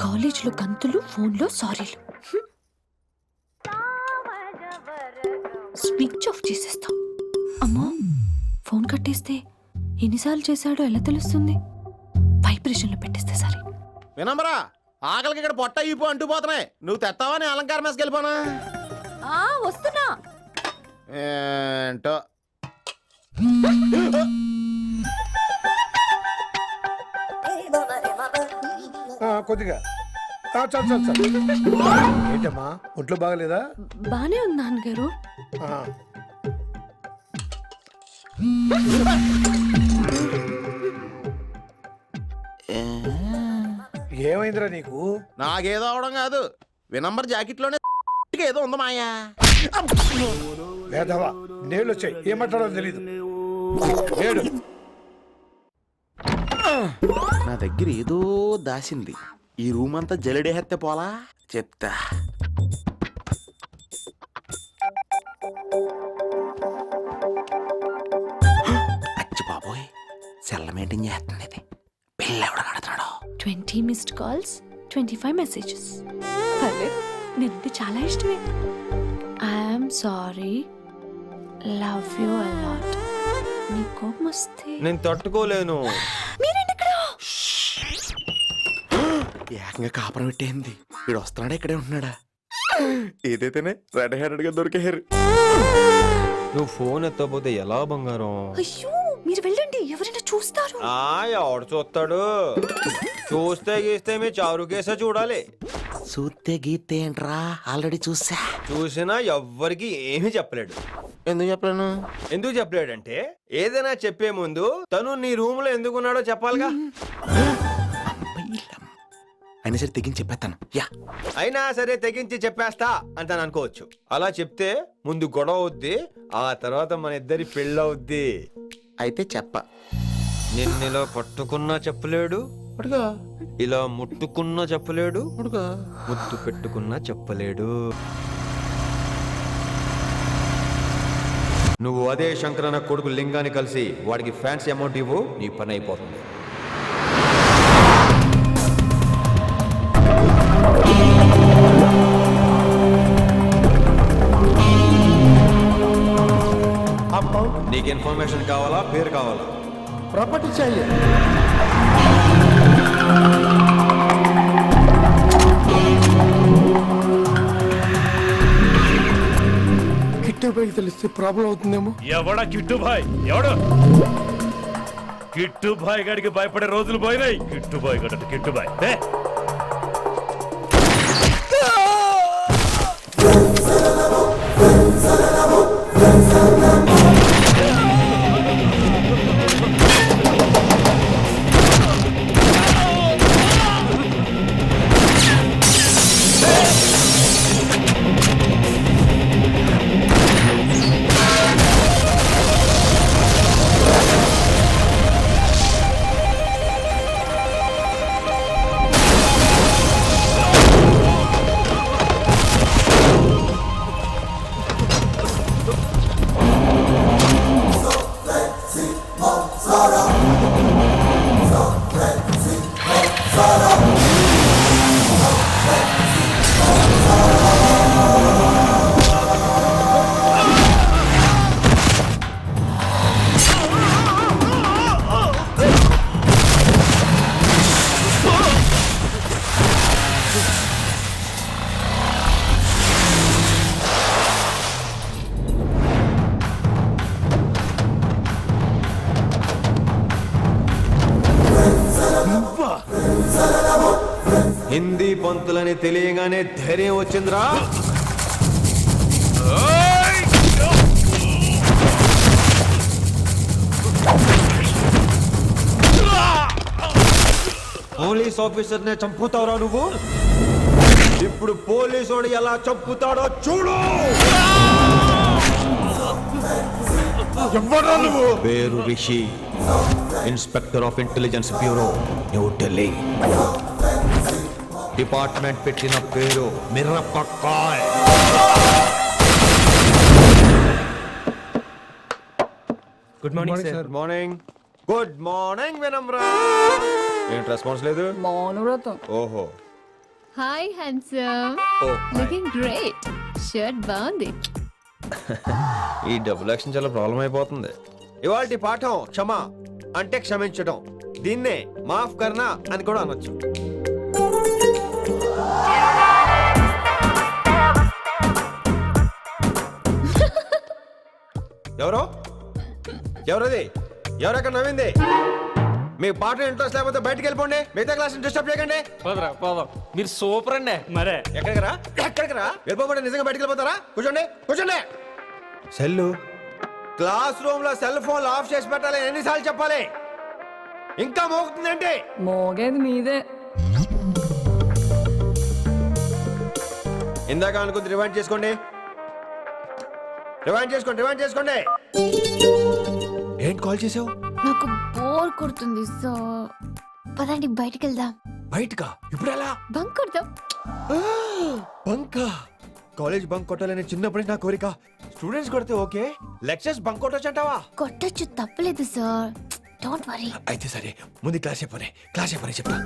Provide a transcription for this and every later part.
కాలేజ్లో గంతులు, ఫోన్లో సారీలు. స్విచ్ ఆఫ్ చేసేస్తా. అమ్మో, ఫోన్ కట్టేస్తే ఎన్నిసార్లు చేశాడో ఎలా తెలుస్తుంది? వైబ్రేషన్లో పెట్టేస్తే సరే. వినమ్రా, ఆకలికి ఇక్కడ పొట్ట ఇప్పు అంటుపోతున్నాయి. నువ్వు తెస్తావా నీ అలంకారం వేసుకెళ్ళిపోనా? వస్తున్నా. ఏంటో కొద్దిగా చాలు చాలు చాలు. ఏంటమ్మా ఒంట్లో బాగలేదా? బానే ఉంది నాన్నగారు. ఏమైందిరా నీకు? నాకేదో అవడం కాదు, వినంబర్ జాకెట్లోనే ఏదో ఉంది మాయా. లేదవా, నేళ్ళు వచ్చాయి, ఏమంటాడో తెలీదు. నేడు నా దగ్గర ఏదో దాసింది. ఈ రూమ్ అంతా జలిడేహెత్తే పోలా చెప్తా. అచ్చి బాబోయ్, సెల్ల మెయింటైన్ చేస్తుంది ఇది. పిల్ల ఎవడ కడతాడు? 20 మిస్డ్ కాల్స్, 25 మెసేజెస్. పర్లేదు, నేనంటే చాలా ఇష్టమే. I'm sorry, love you a lot. నీ కోపం వస్తే నేను తట్టుకోలేను. ఏకంగా కాపురం పెట్టేంది. వీడు వస్తున్నాడా ఇక్కడే ఉంటున్నాడా? ఏదైతేనే రెడ్ హ్యాండెడ్ గా దొరికేరు. నువ్వు ఫోన్ ఎత్తపోతే ఎలా బంగారం? అయ్యో, మీరు వెళ్ళండి, ఎవరైనా చూస్తారు. ఎవడు చూస్తాడు? చూస్తే గీస్తే మీ చారు కేసే చూడాలి. చూస్తే గీతే ఏంట్రా, ఆల్రెడీ చూసా. చూసినా ఎవ్వరికి ఏమీ చెప్పలేడు. ఎందుకు చెప్పలేను? ఎందుకు చెప్పలేడంటే ఏదైనా చెప్పే ముందు తను నీ రూమ్ లో ఎందుకున్నాడో చెప్పాలిగా. అయినా సరే తెగించి చెప్పేస్తాను. యా, అయినా సరే తెగించి చెప్పేస్తా అంటాను అనుకోవచ్చు. అలా చెప్తే ముందు గొడవ అవుద్ది, ఆ తర్వాత మన ఇద్దరి పెళ్ళవుద్ది. అయితే చెప్ప. నిన్నిలా పట్టుకున్నా చెప్పలేడు, అడుగా ఇలా ముట్టుకున్నా చెప్పలేడు, అడుగా ముద్దు పెట్టుకున్నా చెప్పలేడు. నువ్వు అదే శంకరన్న కొడుకు లింగాన్ని కలిసి వాడికి ఫ్యాన్సీ అమౌంట్ ఇవ్వు, నీ పని అయిపోతుంది. నీకు ఇన్ఫర్మేషన్ కావాలా, పేరు కావాలా? ప్రాపర్టీ चाहिए. కిట్టుబాయ్ తెలిస్తే ప్రాబ్లం అవుతుందేమో. ఎవడా కిట్టుబాయ్? ఎవడు కిట్టుబాయ్ గడికి భయపడే రోజులు పోయినాయి. కిట్టుబాయ్ గడ కిట్టుబాయ్ హిందీ పంతులని తెలియగానే ధైర్యం వచ్చిందిరా. పోలీస్ ఆఫీసర్ నే చంపుతావురా నువ్వు. ఇప్పుడు పోలీసోడు ఎలా చంపుతాడో చూడు. ఎవరా నువ్వు? పేరు Rishi, inspector of intelligence bureau, new Delhi. Department పెట్టిన పేరు Mirapakay. Good morning sir. Good morning. Good morning Vinamra. ఏంటి రెస్పాన్స్ లేదు? మౌనవ్రతం. ఓహో, hi handsome oh looking great shirt బాగుంది ఈ డబుల్ యాక్షన్ చాలా ప్రాబ్లం అయిపోతుంది. ఇవాల్టి పాఠం క్షమ అంటే క్షమించడం. దీన్నే మాఫ్ కర్నా అని కూడా అనొచ్చు. ఎవరది? ఎవరక్కడ నవ్వింది? మీ పాట ఇంట్రెస్ట్ లేకపోతే బయటికి వెళ్ళిపోండి. మిగతా క్లాస్ డిస్టర్బ్ చేయకండి. పోదాం మీరు సూపర్ అండి. మరే ఎక్కడికి రా వెళ్ళిపోమంటే నిజంగా బయటికి వెళ్ళిపోతారా? కూర్చోండి. సెల్లు క్లాస్ రూమ్ లో సెల్ ఫోన్ ఆఫ్ చేసి పెట్టాలి. ఎన్నిసార్లు చెప్పాలి? ఇంకా మోగుతుందండి. మోగేది మీదే. ఇందాక అనుకుంది రివైండ్ చేసుకోండి. ఏంటి కాల్ చేసావు? నాకు బోర్ కొడుతుంది సో పదండి బయటికి వెళ్దాం. బయటకా? ఇప్పుడు ఎలా? బంక్ కొడదాం. బంకా? కాలేజ్ బంక్ కొట్టాలని చిన్నప్పటి నా కోరిక. స్టూడెంట్స్ కొడితే ఓకే, లెక్చర్స్ బంక్ కొట్టొచ్చు అంటావా? కొట్టచ్చు తప్పలేదు సార్, డోంట్ వరీ. అయితే సరే, ముందు క్లాస్ చెప్పని చెప్తా.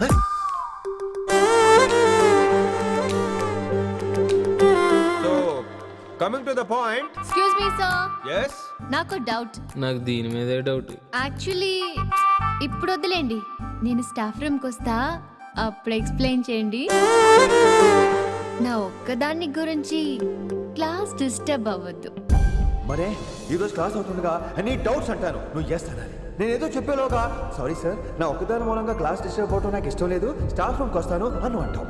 So coming to the point. Excuse me sir, yes నాకు డౌట్. నాకు దీని మీదే డౌట్. యాక్చువల్లీ ఇప్పుడు వద్దులేండి, నేను స్టాఫ్ రూమ్కి వస్తా, అప్పుడు ఎక్స్ప్లెయిన్ చేయండి. నా ఒక్కదాన్ని గురించి క్లాస్ డిస్టర్బ్ అవ్వద్దు. మరే ఈరోజు క్లాస్ అవుతుండగా అన్ని డౌట్స్ అంటాను, నువ్వు ఎస్ అనాలి. నేను ఏదో చెప్పేలోగా సారీ సార్, నా ఒక్కదాని మూలంగా క్లాస్ డిస్టర్బ్ అవటం నాకు ఇష్టం లేదు, స్టాఫ్ రూమ్కి వస్తాను అను అంటావు.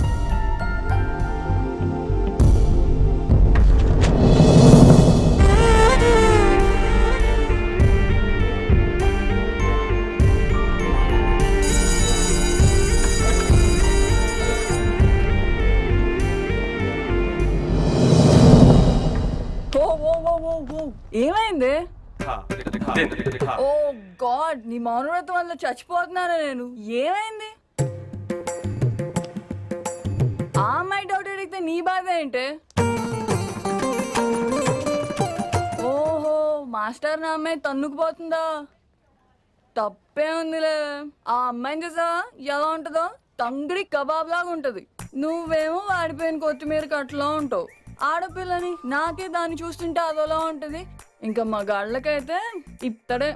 ఏమైంది? ఓ గాడ్, నీ మౌనవ్రతం వల్ల చచ్చిపోతున్నాను నేను. ఏమైంది? ఆ అమ్మాయి డౌట్ అడిగితే నీ బాధ ఏంటి? ఓహో, మాస్టర్ నా అమ్మాయి తన్నుకుపోతుందా? తప్పే ఉందిలే. ఆ అమ్మాయిని చూసా ఎలా ఉంటుందో? తంగిడి కబాబ్ లాగా ఉంటది. నువ్వేమో వాడిపోయిన కొత్తిమీర కట్లా ఉంటావు. ఆడపిల్లని నాకే దాన్ని చూస్తుంటే అదోలా ఉంటది. ఇంకా మగాళ్ళకైతే ఇప్పుడే.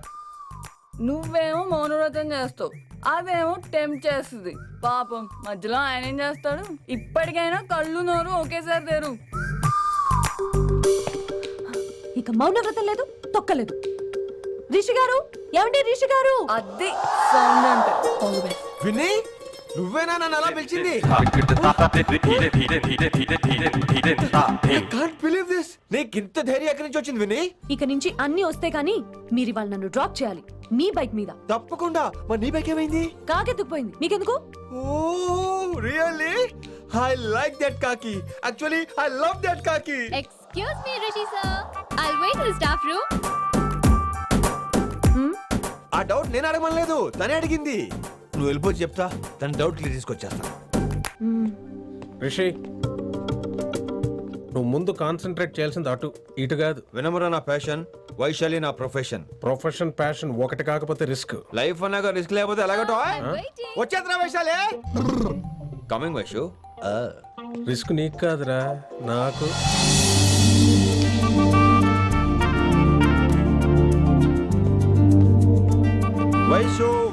నువ్వేమో మౌనవ్రతం చేస్తావు, అదేమో టెంప్ట్ చేస్తుంది. పాపం మధ్యలో ఆయన ఏం చేస్తాడు? ఇప్పటికైనా కళ్ళు నోరు ఒకేసారి తెరు. ఇక మౌనవ్రతం లేదు, తొక్కలేదు. రిషి గారు, ఏమండి రిషి గారు? అది సౌండ్ అంటే. All the best. విన్నీ, నువ్వేనా నన్ను అలా పిలిచింది? నీకు ఇంత ధైర్యం ఎక్కడి నుంచి వచ్చింది విన్నీ? ఇక నుంచి అన్ని వస్తే గానీ మీరు ఇవాళ నన్ను డ్రాప్ చేయాలి మీ బైక్ మీద. తప్పకుండా. మరి నీ బైక్ ఏమైంది? కాకెత్తుకుపోయింది. మీకెందుకు? Oh, really? I like that khaki. Actually, I love that khaki. Excuse me Rishi sir, I'll wait in staff room. ఆ డౌట్ నేను అడగమనలేదు, తనే అడిగింది. నువ్వు వెళ్ళిపోయి చెప్తా, తన డౌట్ క్లియర్ తీసుకొచ్చేస్తా. రిషి, నువ్వు ముందు కాన్సన్ట్రేట్ చేయాల్సింది అటు ఇటు కాదు. వినమ్ర నా ప్యాషన్, వైశాలి నా ప్రొఫెషన్. ప్రొఫెషన్ ప్యాషన్ ఒకటి కాకపోతే రిస్క్. లైఫ్ అన్నాక రిస్క్ లేకపోతే ఎలాగటో? వచ్చేద్రా వైశాలి. కమింగ్ వైషు. రిస్క్ నీకు కాదురా, నాకు.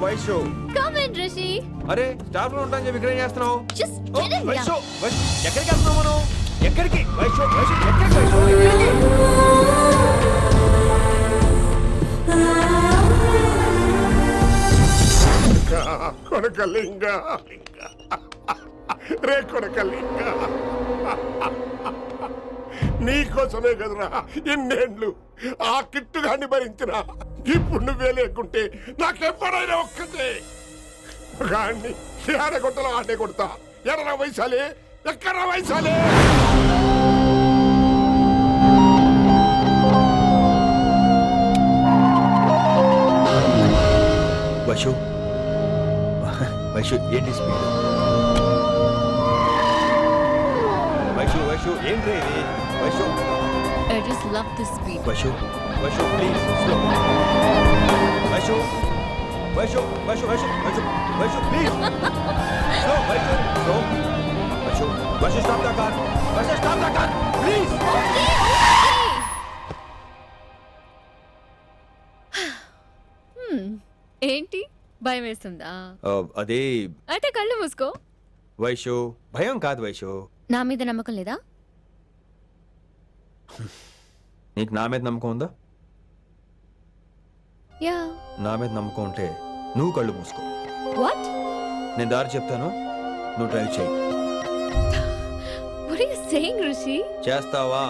Vaishu come in Rishi. అరే స్టాఫ్ లో ఉంటాను చెప్పి ఇక్కడ ఏం చేస్తున్నావు? Just get in. వైషు, ఎక్కడికి వెళ్తున్నావు మనం? ఎక్కడికి? వైషు, ఎక్కడికి వైషు? కొడకలింగ రే కొడకలింగ, నీకోసమే కదరా ఇన్నేళ్ళు ఆ కిట్టుగాన్ని భరించిన. ఇప్పుడు నువ్వే లేకుంటే నాకెప్పుడైనా ఒక్కటే గాన్ని ఆడగొట్టలో ఆడే కొడతా. ఎడరా వైశాలి, ఎక్కడ్రా వైశాలి? వైషు, వైషు ఏంటి స్పీడ్? వైషు ఏంటి ఇది? Vaishu, I just love this speed. Vaishu please slow. Vaishu please slow. Vaishu slow. Vaishu Vaishu, stop the car. Vaishu, stop the car. Please. ఏంటి భయం వేస్తుందా? అదే అయితే కళ్ళు మూసుకో. వైషు, భయం కాదు వైషు. నా మీద నమ్మకం లేదా? నీకు నా మీద నమ్మకం ఉందా? యా. నా మీద నమ్మకం ఉంటే నువ్వు కళ్ళు మూసుకో. వాట్? నేను దారి చెప్తాను, నువ్వు డ్రైవ్ చేయి. What are you saying Rishi? చేస్తావా?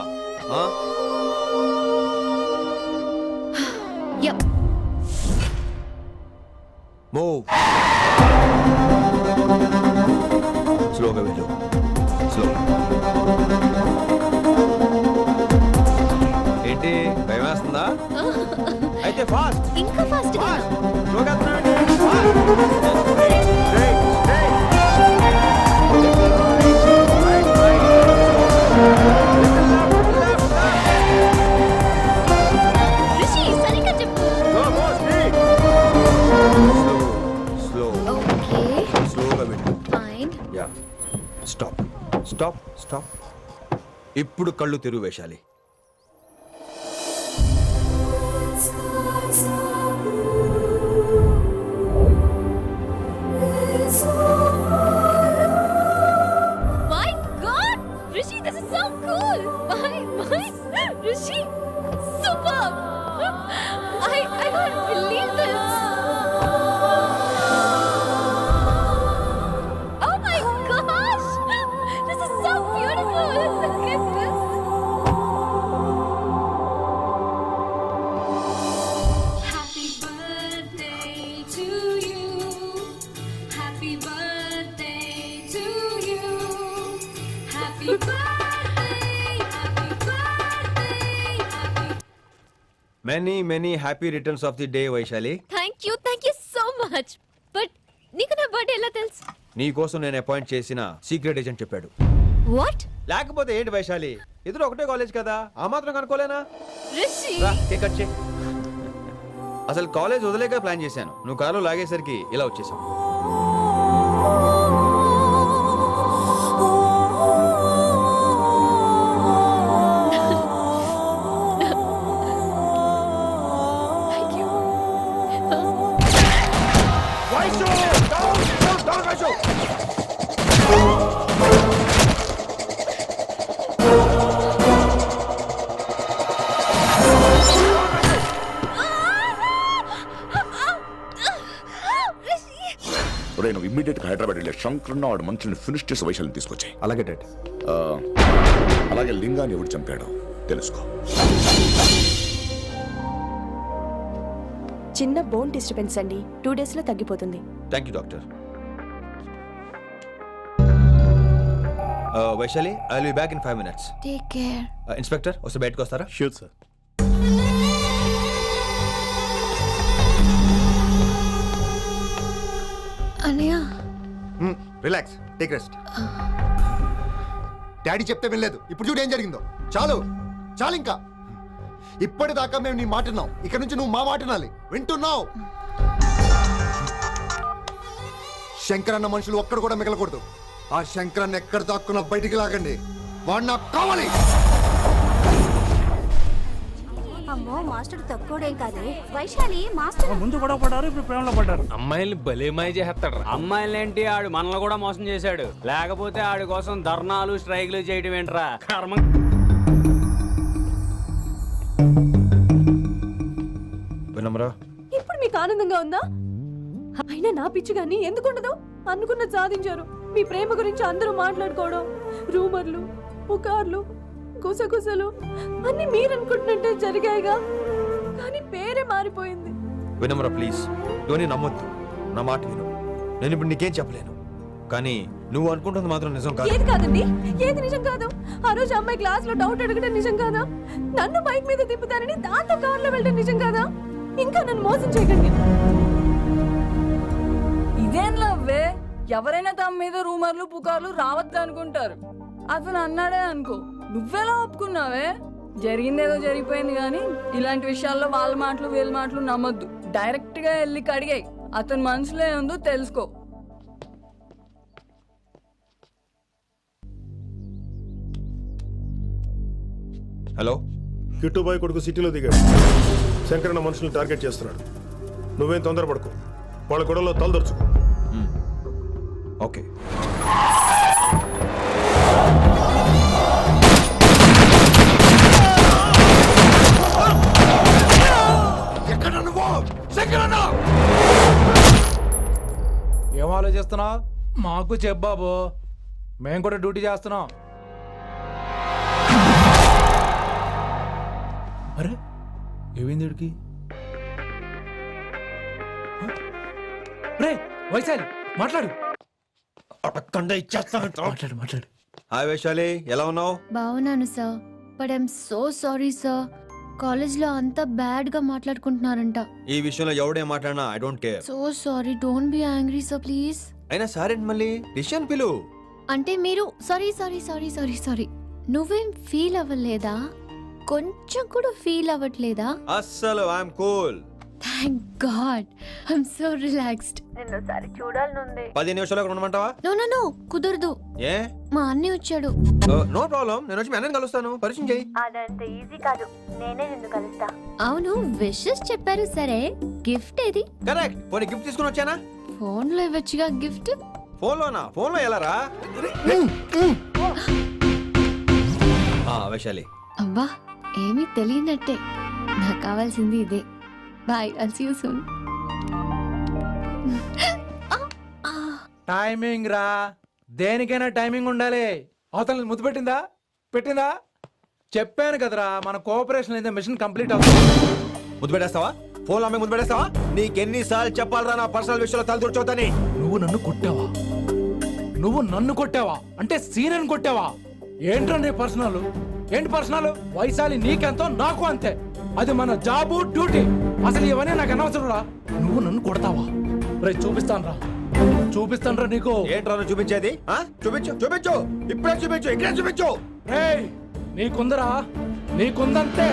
యా. మూవ్. స్లోగా వెళ్ళు. స్లో. ఏంటి భయం వేస్తుందా? అయితే ఫాస్ట్. ఇంకా ఫాస్ట్ గా. స్లోగా వెళ్తున్నావేంటి? Straight, straight. రిషి సరిగ్గా చెప్పు. స్లో. ఓకే. స్లోగా వెళ్ళు. Fine. Yeah. Stop. Stop. Stop. ఇప్పుడు కళ్ళు తెరువు Vaishali. My god Rishi this is so cool. My Rishi super. I can't believe this. Oh my gosh, this is so beautiful. Look at this. Happy birthday to you. Happy birthday to you. Happy birthday. Happy birthday. Happy many happy returns of the day Vaishali. Thank you so much. But నీకు నా birthday ఎలా తెలుసు? నీ కోసం నేను appoint చేసిన secret agent చెప్పాడు. What? లేకపోతే ఏంటి వైశాలి, ఇద్దరు ఒకటే కాలేజ్ కదా, ఆ మాత్రం కనుకోలేనా? రిషి. రా, కేక్ కట్ చేయి. అసలు కాలేజ్ వదిలేక ప్లాన్ చేశాను, నువ్వు కారు లాగేసరికి ఇలా వచ్చేసావు. Thank you. Vaishu, down, Vaishu. ఒరేయ్, నువ్వు ఇమ్మీడియట్ గా హైదరాబాద్ వెళ్ళే శంకరున్న వాడు మనుషుల్ని ఫినిష్ చేసి వైశాల్ని తీసుకొచ్చాయి. అలాగే డాడ్. అలాగే లింగాన్ని ఎవడు చంపాడో తెలుసుకో. చిన్న బోన్ డిస్టర్బెన్స్ అండి, 2 days లో తగ్గిపోతుంది. Thank you doctor. Vaishali, I will be back in 5 minutes. Take care. Inspector వస్తే బయటకు వస్తారా? Sure sir. Anaya. Relax, take rest. Daddy చెప్తే వినలేదు, ఇప్పుడు చూడు ఏం జరిగిందో. చాలు చాలు, ఇంకా ఇప్పటిదాకా మేము నీ మాట విన్నాం, ఇక్కడ నుంచి నువ్వు మా మాట వినాలి. వింటున్నావు? శంకర్ అన్న మనుషులు ఒక్కడు కూడా మిగలకూడదు. ఆ శంకరాన్ని ఎక్కడ దాక్కున్నా బయటికి లాగండి, వాడు నాకు కావాలి. అమ్మో మాస్టర్ తక్కువడేం కాదు. వైశాలి మాస్టర్ ముందు గొడవ పడ్డారు, ఇప్పుడు ప్రేమలో పడ్డారు. అమ్మాయిల్ని భలే మాయ చేస్తాడు. అమ్మాయిలేంటి, ఆడు మనల్ని కూడా మోసం చేశాడు. లేకపోతే ఆడి కోసం ధర్నాలు స్ట్రైక్లు చేయడం ఏంట్రా కర్మ. వినమ్రా, ఇప్పుడు మీకు ఆనందంగా ఉందా? అయినా నా పిచ్చి గాని ఎందుకుండదు? అనుకున్నది సాధించారు. మీ ప్రేమ గురించి అందరూ మాట్లాడుకోవడం, రూమర్లు, పుకార్లు, గుసగుసలు అన్ని మీరు అనుకుంటున్నట్టే జరిగాయిగా, కానీ పేరే మారిపోయింది. వినమ్రా ప్లీజ్, ఇవన్నీ నమ్మొద్దు. నా మాట విను. నేను ఇప్పుడు నీకేం చెప్పలేను, కానీ నువ్వు అనుకుంటుంది మాత్రం నిజం కాదు. ఏది కాదండి, ఏది నిజం కాదు? ఆ రోజు అమ్మాయి క్లాస్ లో డౌట్ అడగడం నిజం కాదా? నన్ను బైక్ మీద తిప్పుతానని దాంతో కార్ లో వెళ్ళడం నిజం కాదా? ఇంకా నన్ను మోసం చేయకండి. ఇదేం లవ్వే? ఎవరైనా తమ మీద రూమర్లు పుకార్లు రావద్దు అనుకుంటారు. అతను అన్నాడే అనుకో, నువ్వెలా ఒప్పుకున్నావే? జరిగిందేదో జరిగిపోయింది కానీ ఇలాంటి విషయాల్లో వాళ్ళ మాటలు వీళ్ళ మాటలు నమ్మొద్దు. డైరెక్ట్ గా వెళ్ళి కడిగాయి, అతని మనసులో ఏముందో తెలుసుకో. హలో కిట్టుబాయ్ కొడుకు సిటీలో దిగాడు. శంకరన్న మనుషుల్ని టార్గెట్ చేస్తున్నాడు. నువ్వేం తొందరపడకు, వాళ్ళ గొడవలో తలదొరుచుకో. ఓకే. ఎక్కడ నువ్వు శంకరన్న? ఏం ఆలోచిస్తున్నావు? మాకు చెప్పాబు, మేము కూడా డ్యూటీ చేస్తున్నాం. అరే ఏమైంది వీడికి? రే వైశాలి మాట్లాడు. మాట్లాడు మాట్లాడు. హాయ్ వైశాలి, ఎలా ఉన్నావు? బాగున్నాను sir, but I'm so sorry sir. కాలేజ్లో అంతా బ్యాడ్గా మాట్లాడుకుంటున్నారంట. ఈ విషయంలో ఎవడే మాట్లాడినా I don't care. So sorry, don't be angry sir please. అయినా సరే మళ్ళీ డిసిషన్ పిలు. అంటే మీరు sorry sorry sorry sorry sorry నువ్వేం ఫీల్ అవ్వలేదా? కొంచెం కూడా ఫీల్ అవ్వట్లేదా? అస్సలు I'm cool. Thank God, I'm so relaxed. 10 నిమిషాలు ఉండమంటావా? నో నో నో, కుదరదు. ఏ? మా అన్నయ్య వచ్చాడు. నో ప్రాబ్లం, నేను వచ్చి మీ అన్నని కలుస్తాను. పరిచయం చేయి. అవును, విషెస్ చెప్పారు సరే, గిఫ్ట్ ఏది? కరెక్ట్. పోనీ గిఫ్ట్ తీసుకుని వచ్చానా? ఫోన్లో ఇవ్వచ్చుగా గిఫ్ట్. ఫోన్లోనా? ఫోన్లో ఎలా రా? వైశాలి, అబ్బా ఏమీ తెలియనట్టే. నాకు కావాల్సింది ఇదే. Bye, I'll see you soon. Timing రా, దేనికైనా టైమింగ్ ఉండాలి. అవతల ముద్దు పెట్టిందా? పెట్టిందా? చెప్పాను కదరా, మన కోఆపరేషన్ అయితే మిషన్ కంప్లీట్ అవుతుంది. ముద్దు పెట్టేస్తావా? ఫోన్లో అమ్మాయి ముద్దు పెట్టేస్తావా? నీకెన్నిసార్లు చెప్పాలరా నా పర్సనల్ విషయంలో తల దూర్చోతని? నువ్వు నన్ను కొట్టావా? నువ్వు నన్ను కొట్టావా? అంటే సీనియర్ కొట్టావా? ఏంట్రా నీ పర్సనల్? ఏంటి పర్సనల్? వైశాలి నీకెంతో నాకు అంతే. అది మన జాబు, డ్యూటీ. అసలు ఇవన్నీ నాకు అనవసరం రా. నువ్వు నన్ను కొడతావా? రే చూపిస్తాను రా నీకు. ఏంట్రా నువ్వు చూపించేది? చూపించు చూపించు, ఇప్పుడే చూపించు, ఇక్కడే చూపించు. రే నీకుందరా, నీకుందంతే.